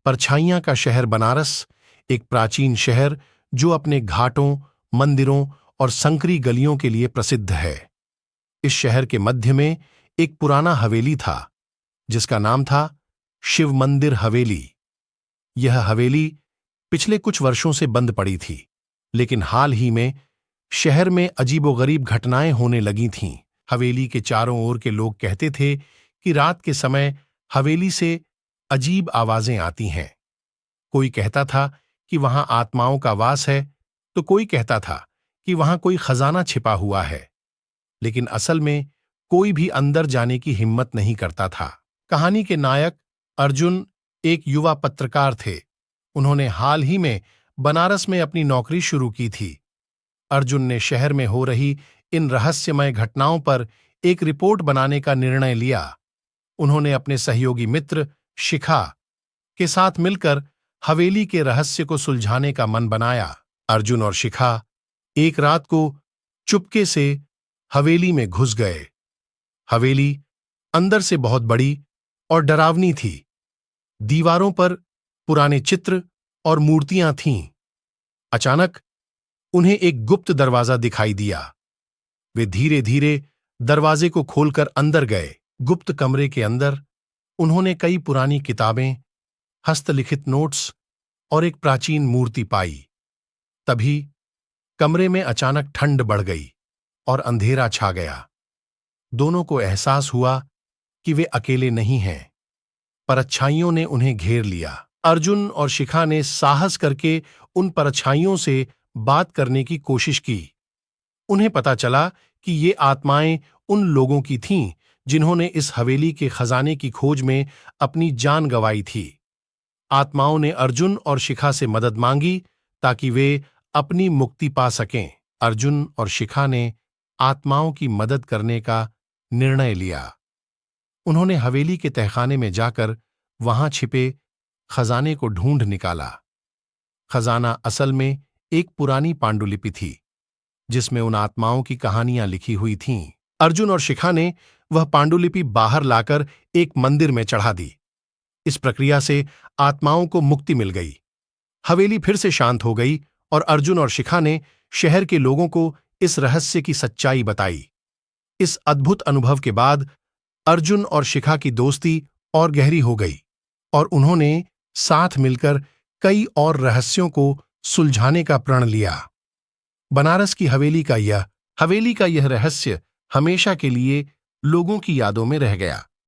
परछाइयां का शहर बनारस, एक प्राचीन शहर जो अपने घाटों, मंदिरों और संकरी गलियों के लिए प्रसिद्ध है। इस शहर के मध्य में एक पुराना हवेली था जिसका नाम था शिव मंदिर हवेली। यह हवेली पिछले कुछ वर्षों से बंद पड़ी थी, लेकिन हाल ही में शहर में अजीबोगरीब घटनाएं होने लगी थीं। हवेली के चारों ओर के लोग कहते थे कि रात के समय हवेली से अजीब आवाजें आती हैं। कोई कहता था कि वहां आत्माओं का वास है, तो कोई कहता था कि वहां कोई खजाना छिपा हुआ है, लेकिन असल में कोई भी अंदर जाने की हिम्मत नहीं करता था। कहानी के नायक अर्जुन एक युवा पत्रकार थे। उन्होंने हाल ही में बनारस में अपनी नौकरी शुरू की थी। अर्जुन ने शहर में हो रही इन रहस्यमय घटनाओं पर एक रिपोर्ट बनाने का निर्णय लिया। उन्होंने अपने सहयोगी मित्र शिखा के साथ मिलकर हवेली के रहस्य को सुलझाने का मन बनाया। अर्जुन और शिखा एक रात को चुपके से हवेली में घुस गए। हवेली अंदर से बहुत बड़ी और डरावनी थी। दीवारों पर पुराने चित्र और मूर्तियां थीं। अचानक उन्हें एक गुप्त दरवाजा दिखाई दिया। वे धीरे धीरे दरवाजे को खोलकर अंदर गए। गुप्त कमरे के अंदर उन्होंने कई पुरानी किताबें, हस्तलिखित नोट्स और एक प्राचीन मूर्ति पाई। तभी कमरे में अचानक ठंड बढ़ गई और अंधेरा छा गया। दोनों को एहसास हुआ कि वे अकेले नहीं हैं। परछाइयों ने उन्हें घेर लिया। अर्जुन और शिखा ने साहस करके उन परछाइयों से बात करने की कोशिश की। उन्हें पता चला कि ये आत्माएं उन लोगों की थीं जिन्होंने इस हवेली के खजाने की खोज में अपनी जान गंवाई थी। आत्माओं ने अर्जुन और शिखा से मदद मांगी ताकि वे अपनी मुक्ति पा सकें। अर्जुन और शिखा ने आत्माओं की मदद करने का निर्णय लिया। उन्होंने हवेली के तहखाने में जाकर वहां छिपे खजाने को ढूंढ निकाला। खजाना असल में एक पुरानी पांडुलिपि थी जिसमें उन आत्माओं की कहानियां लिखी हुई थीं। अर्जुन और शिखा ने वह पांडुलिपि बाहर लाकर एक मंदिर में चढ़ा दी। इस प्रक्रिया से आत्माओं को मुक्ति मिल गई। हवेली फिर से शांत हो गई और अर्जुन और शिखा ने शहर के लोगों को इस रहस्य की सच्चाई बताई। इस अद्भुत अनुभव के बाद अर्जुन और शिखा की दोस्ती और गहरी हो गई और उन्होंने साथ मिलकर कई और रहस्यों को सुलझाने का प्रण लिया। बनारस की हवेली का यह रहस्य हमेशा के लिए लोगों की यादों में रह गया।